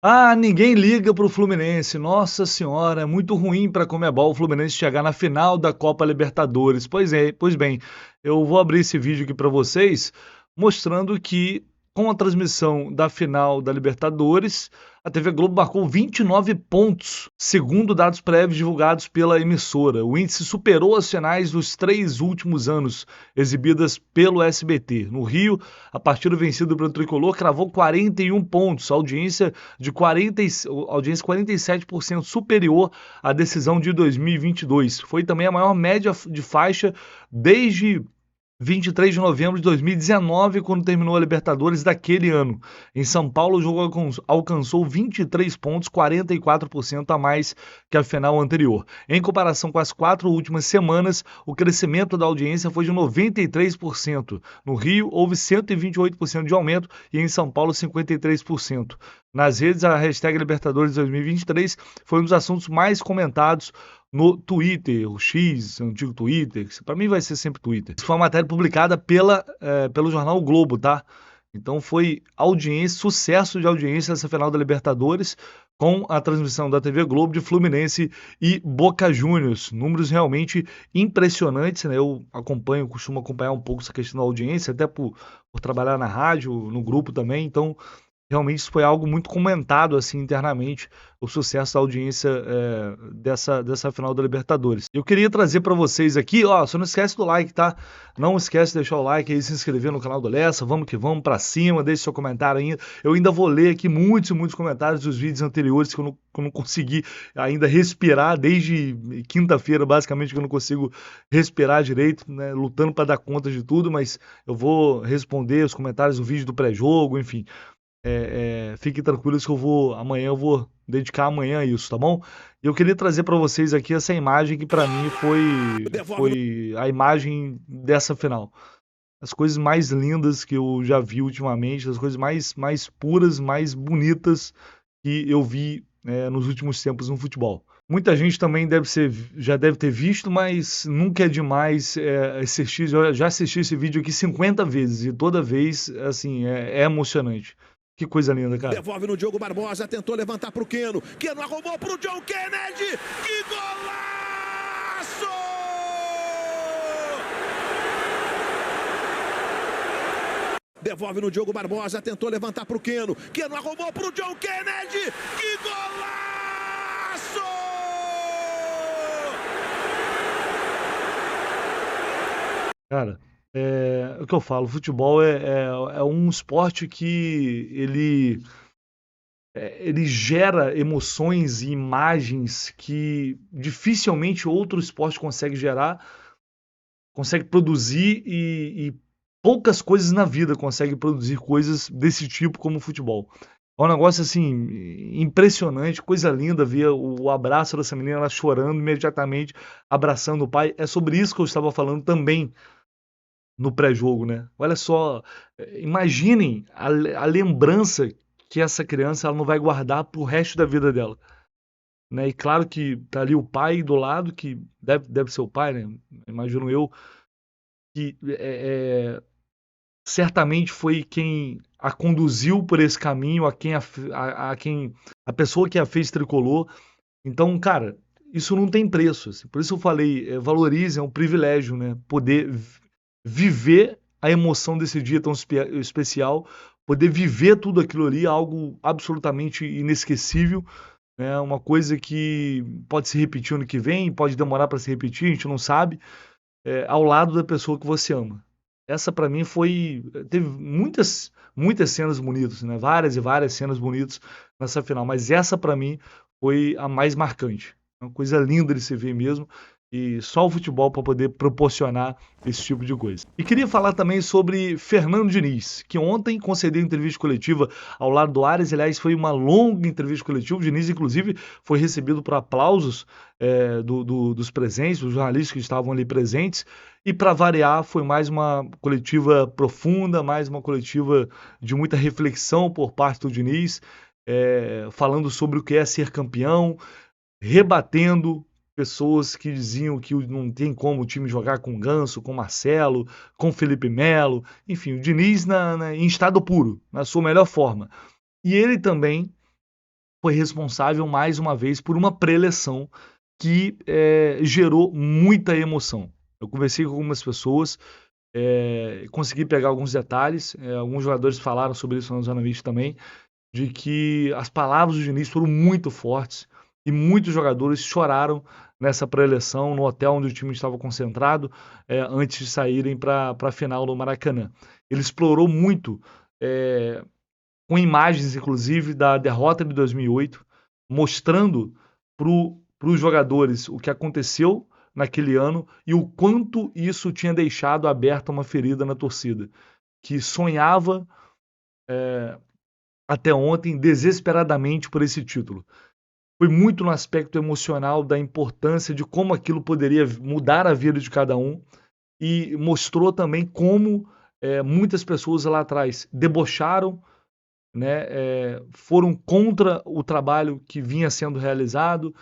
Ah, ninguém liga pro Fluminense. Nossa senhora, é muito ruim para a Conmebol o Fluminense chegar na final da Copa Libertadores. Pois é, pois bem, eu vou abrir esse vídeo aqui para vocês, mostrando que com a transmissão da final da Libertadores, a TV Globo marcou 29 pontos, segundo dados prévios divulgados pela emissora. O índice superou as finais dos 3 últimos anos, exibidas pelo SBT. No Rio, a partida vencida pelo Tricolor cravou 41 pontos, audiência 47% superior à decisão de 2022. Foi também a maior média de faixa desde 23 de novembro de 2019, quando terminou a Libertadores daquele ano. Em São Paulo, o jogo alcançou 23 pontos, 44% a mais que a final anterior. Em comparação com as 4 últimas semanas, o crescimento da audiência foi de 93%. No Rio, houve 128% de aumento e em São Paulo, 53%. Nas redes, a hashtag Libertadores 2023 foi um dos assuntos mais comentados no Twitter, o X, antigo Twitter, para mim vai ser sempre Twitter. Isso foi uma matéria publicada pelo jornal o Globo, tá? Então foi audiência, sucesso de audiência nessa final da Libertadores, com a transmissão da TV Globo de Fluminense e Boca Juniors. Números realmente impressionantes, né? Eu costumo acompanhar um pouco essa questão da audiência, até por trabalhar na rádio, no grupo também, então realmente isso foi algo muito comentado assim internamente, o sucesso da audiência dessa final da Libertadores. Eu queria trazer para vocês aqui, ó, só não esquece do like, tá? Não esquece de deixar o like aí, se inscrever no canal do Lessa, vamos que vamos para cima, deixe seu comentário ainda. Eu ainda vou ler aqui muitos e muitos comentários dos vídeos anteriores que eu não consegui ainda respirar desde quinta-feira, basicamente, que eu não consigo respirar direito, né? Lutando para dar conta de tudo, mas eu vou responder os comentários do vídeo do pré-jogo, enfim. Fiquem tranquilos que amanhã eu vou dedicar amanhã a isso, tá bom? E eu queria trazer para vocês aqui essa imagem que para mim foi a imagem dessa final. As coisas mais lindas que eu já vi ultimamente, as coisas mais puras, mais bonitas que eu vi nos últimos tempos no futebol. Muita gente também já deve ter visto, mas nunca é demais assistir. Eu já assisti esse vídeo aqui 50 vezes e toda vez, assim, é emocionante. Que coisa linda, cara. Devolve no Diogo Barbosa, tentou levantar pro Keno. Keno arrumou pro John Kennedy. Que golaço! Devolve no Diogo Barbosa, tentou levantar pro Keno. Keno arrumou pro John Kennedy. Que golaço! Cara, o que eu falo, futebol é um esporte que ele gera emoções e imagens que dificilmente outro esporte consegue gerar, consegue produzir e poucas coisas na vida conseguem produzir coisas desse tipo como o futebol. É um negócio assim impressionante, coisa linda ver o abraço dessa menina, ela chorando imediatamente, abraçando o pai. É sobre isso que eu estava falando também no pré-jogo, né? Olha só, imaginem a lembrança que essa criança ela não vai guardar pro resto da vida dela, né? E claro que tá ali o pai do lado, que deve ser o pai, né? Imagino eu, que certamente foi quem a conduziu por esse caminho, quem a pessoa que a fez tricolor. Então, cara, isso não tem preço. Assim. Por isso eu falei, valorize, é um privilégio, né? Poder viver a emoção desse dia tão especial, poder viver tudo aquilo ali, algo absolutamente inesquecível, né? Uma coisa que pode se repetir ano que vem, pode demorar para se repetir, a gente não sabe, ao lado da pessoa que você ama. Essa para mim teve muitas cenas bonitas, né? Várias e várias cenas bonitas nessa final, mas essa para mim foi a mais marcante. Uma coisa linda de se ver mesmo. E só o futebol para poder proporcionar esse tipo de coisa. E queria falar também sobre Fernando Diniz, que ontem concedeu entrevista coletiva ao lado do Ares. Aliás, foi uma longa entrevista coletiva. O Diniz, inclusive, foi recebido por aplausos dos presentes, dos jornalistas que estavam ali presentes. E para variar, foi mais uma coletiva profunda, mais uma coletiva de muita reflexão por parte do Diniz, falando sobre o que é ser campeão, rebatendo pessoas que diziam que não tem como o time jogar com Ganso, com Marcelo, com Felipe Melo, enfim, o Diniz em estado puro, na sua melhor forma. E ele também foi responsável, mais uma vez, por uma pré-eleição que gerou muita emoção. Eu conversei com algumas pessoas, consegui pegar alguns detalhes, alguns jogadores falaram sobre isso na Zona Mista também, de que as palavras do Diniz foram muito fortes e muitos jogadores choraram nessa pré-eleição, no hotel onde o time estava concentrado, antes de saírem para a final no Maracanã. Ele explorou muito, com imagens, inclusive, da derrota de 2008, mostrando para os jogadores o que aconteceu naquele ano e o quanto isso tinha deixado aberta uma ferida na torcida, que sonhava até ontem desesperadamente por esse título. Foi muito no aspecto emocional da importância de como aquilo poderia mudar a vida de cada um e mostrou também como muitas pessoas lá atrás debocharam, né, foram contra o trabalho que vinha sendo realizado,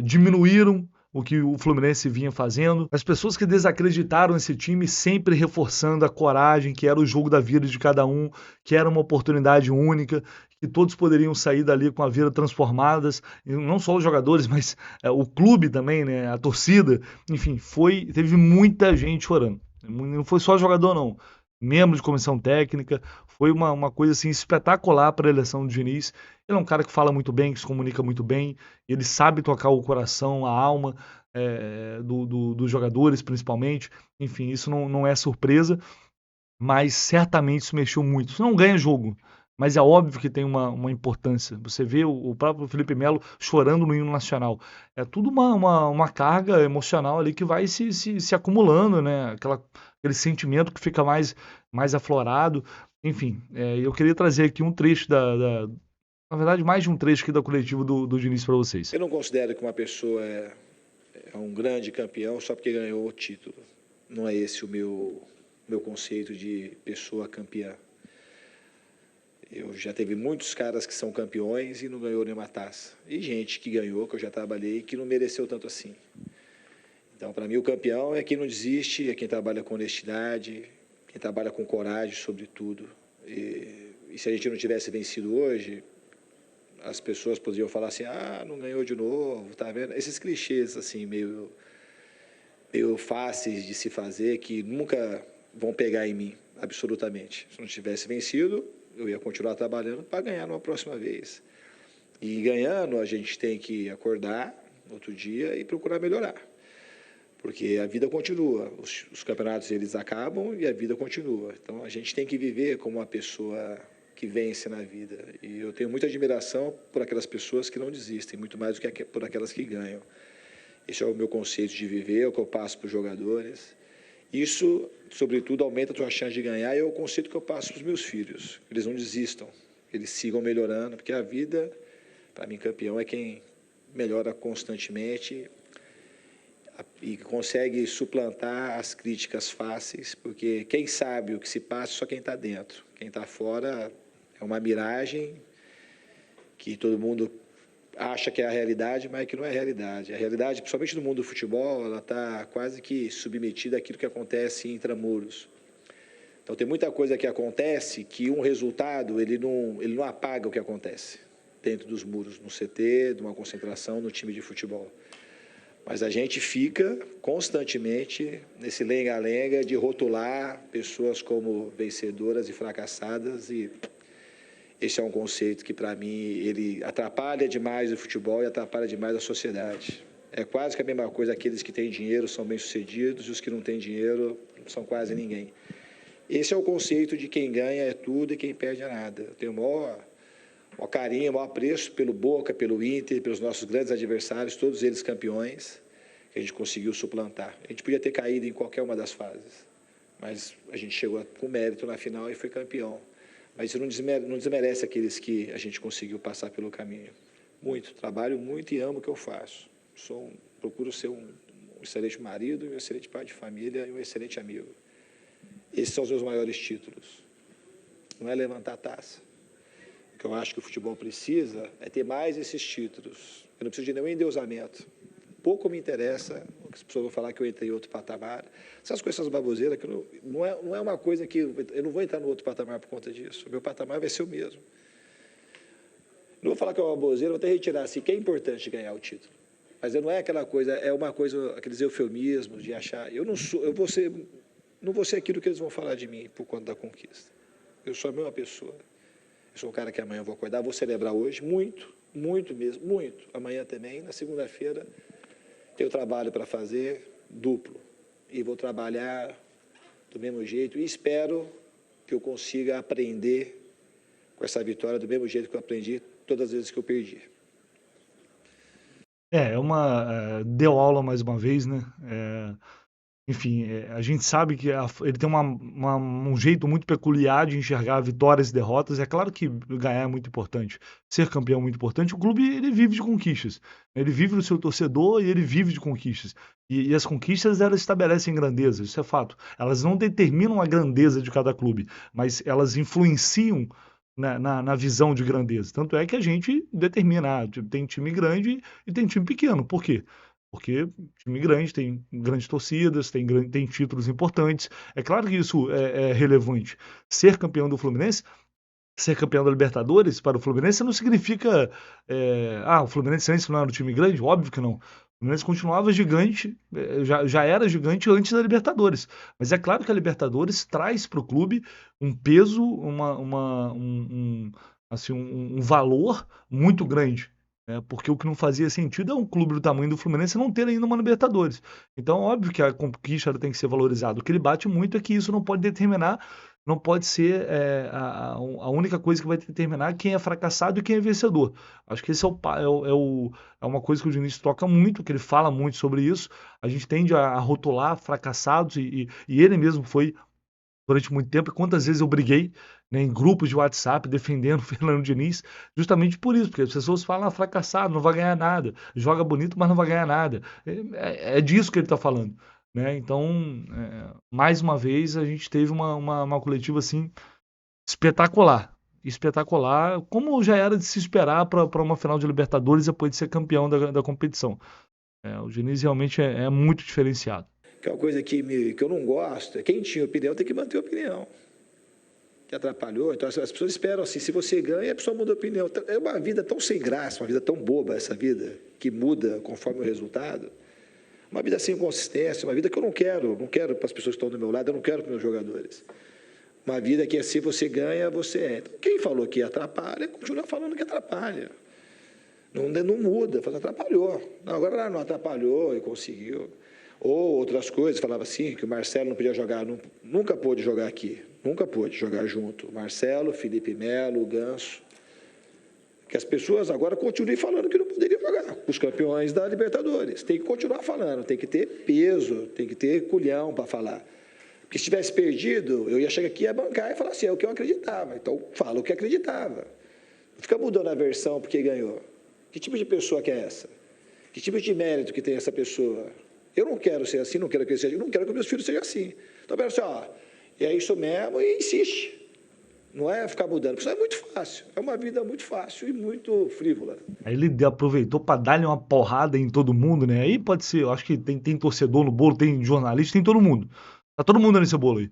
diminuíram o que o Fluminense vinha fazendo. As pessoas que desacreditaram esse time sempre reforçando a coragem, que era o jogo da vida de cada um, que era uma oportunidade única, que todos poderiam sair dali com a vida transformadas, e não só os jogadores, mas o clube também, né, a torcida, enfim, teve muita gente chorando. Não foi só jogador, não. Membro de comissão técnica, foi uma coisa assim espetacular para a eleição do Diniz. Ele é um cara que fala muito bem, que se comunica muito bem, ele sabe tocar o coração, a alma dos jogadores, principalmente. Enfim, isso não é surpresa, mas certamente isso mexeu muito. Isso não ganha jogo, mas é óbvio que tem uma importância. Você vê o próprio Felipe Melo chorando no hino nacional. É tudo uma carga emocional ali que vai se acumulando, né? Aquele sentimento que fica mais aflorado. Enfim, eu queria trazer aqui um trecho na verdade, mais de um trecho aqui da coletiva do Diniz para vocês. Eu não considero que uma pessoa é um grande campeão só porque ganhou o título. Não é esse o meu conceito de pessoa campeã. Eu já teve muitos caras que são campeões e não ganhou nenhuma taça. E gente que ganhou, que eu já trabalhei, que não mereceu tanto assim. Então, para mim, o campeão é quem não desiste, é quem trabalha com honestidade, quem trabalha com coragem, sobretudo. E se a gente não tivesse vencido hoje, as pessoas poderiam falar assim, não ganhou de novo, tá vendo? Esses clichês, assim, meio fáceis de se fazer, que nunca vão pegar em mim, absolutamente. Se não tivesse vencido, eu ia continuar trabalhando para ganhar numa próxima vez. E ganhando, a gente tem que acordar no outro dia e procurar melhorar. Porque a vida continua, os campeonatos eles acabam e a vida continua. Então a gente tem que viver como uma pessoa que vence na vida. E eu tenho muita admiração por aquelas pessoas que não desistem, muito mais do que por aquelas que ganham. Esse é o meu conceito de viver, é o que eu passo para os jogadores. Isso, sobretudo, aumenta a tua chance de ganhar e é o conceito que eu passo para os meus filhos. Eles não desistam, eles sigam melhorando, porque a vida, para mim, campeão é quem melhora constantemente e consegue suplantar as críticas fáceis, porque quem sabe o que se passa é só quem está dentro. Quem está fora é uma miragem que todo mundo acha que é a realidade, mas que não é a realidade. A realidade, principalmente no mundo do futebol, ela está quase que submetida àquilo que acontece em intramuros. Então tem muita coisa que acontece que um resultado ele não apaga o que acontece dentro dos muros, no CT, de uma concentração, no time de futebol. Mas a gente fica constantemente nesse lenga-lenga de rotular pessoas como vencedoras e fracassadas, e esse é um conceito que, para mim, ele atrapalha demais o futebol e atrapalha demais a sociedade. É quase que a mesma coisa, aqueles que têm dinheiro são bem-sucedidos e os que não têm dinheiro são quase ninguém. Esse é o conceito de quem ganha é tudo e quem perde é nada. Eu tenho o maior carinho, o maior apreço pelo Boca, pelo Inter, pelos nossos grandes adversários, todos eles campeões, que a gente conseguiu suplantar. A gente podia ter caído em qualquer uma das fases, mas a gente chegou com mérito na final e foi campeão. Mas isso não desmerece aqueles que a gente conseguiu passar pelo caminho. Muito, trabalho muito e amo o que eu faço. Procuro ser um excelente marido, um excelente pai de família e um excelente amigo. Esses são os meus maiores títulos. Não é levantar a taça. O que eu acho que o futebol precisa é ter mais esses títulos. Eu não preciso de nenhum endeusamento. Pouco me interessa, as pessoas vão falar que eu entrei em outro patamar. Essas coisas baboseiras, que não é uma coisa que eu não vou entrar no outro patamar por conta disso. O meu patamar vai ser o mesmo. Não vou falar que é uma baboseira, vou até retirar assim, que é importante ganhar o título. Mas não é aquela coisa, é uma coisa, aqueles eufemismos de achar, eu não sou, não vou ser aquilo que eles vão falar de mim por conta da conquista. Eu sou a mesma pessoa. Eu sou um cara que amanhã eu vou acordar, vou celebrar hoje, muito, muito mesmo, muito. Amanhã também, na segunda-feira, tenho trabalho para fazer, duplo. E vou trabalhar do mesmo jeito e espero que eu consiga aprender com essa vitória do mesmo jeito que eu aprendi todas as vezes que eu perdi. Deu aula mais uma vez, né? Enfim, a gente sabe que ele tem um jeito muito peculiar de enxergar vitórias e derrotas. É claro que ganhar é muito importante, ser campeão é muito importante. O clube, ele vive de conquistas. Ele vive do seu torcedor e ele vive de conquistas. E as conquistas, elas estabelecem grandeza, isso é fato. Elas não determinam a grandeza de cada clube, mas elas influenciam na visão de grandeza. Tanto é que a gente determina, tem time grande e tem time pequeno. Por quê? Porque time grande tem grandes torcidas, tem títulos importantes. É claro que isso é relevante. Ser campeão do Fluminense, ser campeão da Libertadores para o Fluminense não significa o Fluminense antes não era um time grande? Óbvio que não. O Fluminense continuava gigante, já era gigante antes da Libertadores. Mas é claro que a Libertadores traz para o clube um peso, um valor muito grande. Porque o que não fazia sentido é um clube do tamanho do Fluminense não ter ainda uma Libertadores. Então, óbvio que a conquista tem que ser valorizada. O que ele bate muito é que isso não pode determinar, não pode ser a única coisa que vai determinar quem é fracassado e quem é vencedor. Acho que esse é uma coisa que o Diniz toca muito, que ele fala muito sobre isso. A gente tende a rotular fracassados e ele mesmo foi durante muito tempo. E quantas vezes eu briguei, né, em grupos de WhatsApp defendendo o Fernando Diniz, justamente por isso, porque as pessoas falam fracassado, não vai ganhar nada, joga bonito, mas não vai ganhar nada. É disso que ele está falando. Né? Então, mais uma vez, a gente teve uma coletiva assim, espetacular. Espetacular, como já era de se esperar para uma final de Libertadores depois de ser campeão da competição. O Diniz realmente é muito diferenciado. Que é uma coisa que eu não gosto, é quem tinha opinião tem que manter a opinião. Que atrapalhou, então as pessoas esperam assim, se você ganha, a pessoa muda a opinião. É uma vida tão sem graça, uma vida tão boba essa vida, que muda conforme o resultado. Uma vida sem consistência, uma vida que eu não quero para as pessoas que estão do meu lado, eu não quero para os meus jogadores. Uma vida que se você ganha, você é. Então, quem falou que atrapalha, continua falando que atrapalha. Não muda, fala, atrapalhou. Não, agora não atrapalhou e conseguiu. Ou outras coisas, falava assim, que o Marcelo não podia jogar, nunca pôde jogar aqui, nunca pôde jogar junto. Marcelo, Felipe Melo, Ganso. Que as pessoas agora continuem falando que não poderiam jogar, os campeões da Libertadores. Tem que continuar falando, tem que ter peso, tem que ter culhão para falar. Porque se tivesse perdido, eu ia chegar aqui e ia bancar e falar assim, é o que eu acreditava. Então, fala o que acreditava. Não fica mudando a versão porque ganhou. Que tipo de pessoa que é essa? Que tipo de mérito que tem essa pessoa? Eu não quero ser assim, não quero que ele seja, não quero que meus filhos sejam assim. Então, pensa assim, é isso mesmo e insiste. Não é ficar mudando, porque isso é muito fácil. É uma vida muito fácil e muito frívola. Aí ele aproveitou para dar-lhe uma porrada em todo mundo, né? Aí pode ser, eu acho que tem torcedor no bolo, tem jornalista, tem todo mundo. Tá todo mundo nesse bolo aí.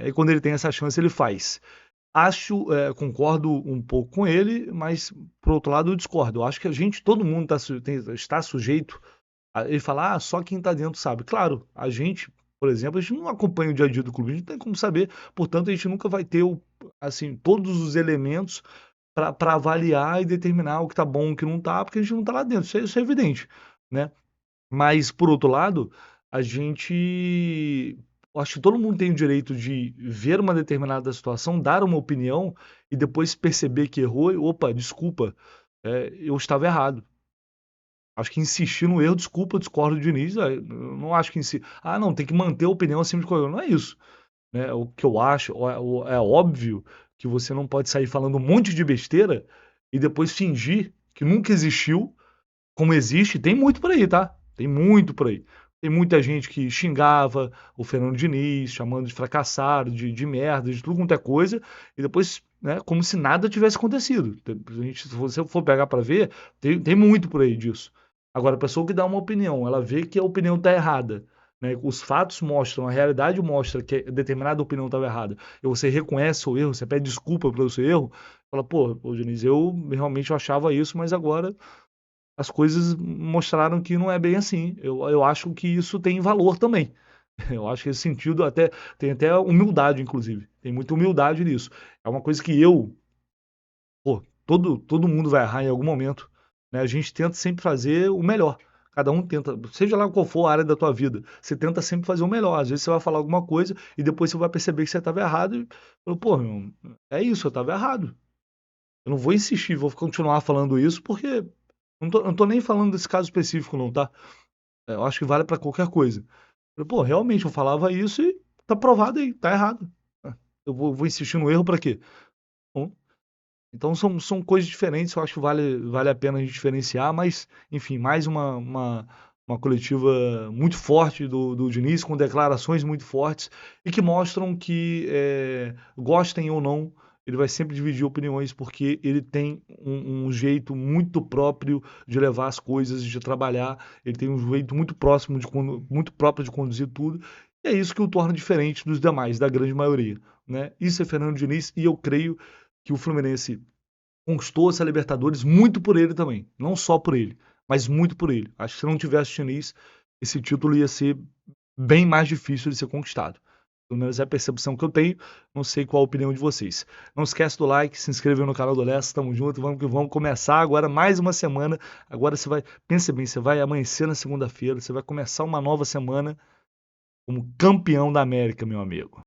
E quando ele tem essa chance, ele faz. Concordo um pouco com ele, mas por outro lado eu discordo. Eu acho que todo mundo está sujeito a ele falar, só quem está dentro sabe. Claro, a gente, por exemplo, a gente não acompanha o dia a dia do clube, a gente não tem como saber, portanto a gente nunca vai ter todos os elementos para avaliar e determinar o que está bom e o que não está, porque a gente não está lá dentro, isso é evidente, né? Mas, por outro lado, acho que todo mundo tem o direito de ver uma determinada situação, dar uma opinião e depois perceber que errou e, opa, desculpa, eu estava errado. Acho que insistir no erro, discordo do Diniz, eu não acho que não, tem que manter a opinião acima de qualquer coisa. Não é isso. Né? O que eu acho, é óbvio que você não pode sair falando um monte de besteira e depois fingir que nunca existiu, como existe, tem muito por aí, tá? Tem muito por aí. Tem muita gente que xingava o Fernando Diniz, chamando de fracassado, de merda, de tudo quanto é coisa, e depois, né, como se nada tivesse acontecido. Se você for pegar para ver, tem muito por aí disso. Agora, a pessoa que dá uma opinião, ela vê que a opinião está errada, né, os fatos mostram, a realidade mostra que determinada opinião estava errada, e você reconhece o erro, você pede desculpa pelo seu erro, Fala, pô, Diniz, eu realmente achava isso, mas agora as coisas mostraram que não é bem assim. Eu acho que isso tem valor também. Eu acho que esse sentido tem até humildade, inclusive. Tem muita humildade nisso. É uma coisa que todo mundo vai errar em algum momento, né? A gente tenta sempre fazer o melhor. Cada um tenta, seja lá qual for a área da tua vida, você tenta sempre fazer o melhor. Às vezes você vai falar alguma coisa e depois você vai perceber que você estava errado e falou, pô, meu, é isso, eu estava errado. Eu não vou insistir, vou continuar falando isso porque não tô nem falando desse caso específico, não, tá? Eu acho que vale para qualquer coisa. Pô, realmente eu falava isso e tá provado aí, tá errado. Eu vou insistir no erro para quê? Bom, então são coisas diferentes, eu acho que vale a pena a gente diferenciar, mas, enfim, mais uma coletiva muito forte do Diniz, com declarações muito fortes e que mostram que, gostem ou não, ele vai sempre dividir opiniões, porque ele tem um jeito muito próprio de levar as coisas, de trabalhar, ele tem um jeito muito próximo, muito próprio de conduzir tudo, e é isso que o torna diferente dos demais, da grande maioria, né? Isso é Fernando Diniz, e eu creio que o Fluminense conquistou essa Libertadores muito por ele também. Não só por ele, mas muito por ele. Acho que se não tivesse Diniz, esse título ia ser bem mais difícil de ser conquistado. Pelo menos é a percepção que eu tenho. Não sei qual a opinião de vocês. Não esquece do like, se inscreve no canal do Lessa. Tamo junto, vamos que vamos começar agora mais uma semana. Agora você vai, pense bem, você vai amanhecer na segunda-feira, você vai começar uma nova semana como campeão da América, meu amigo.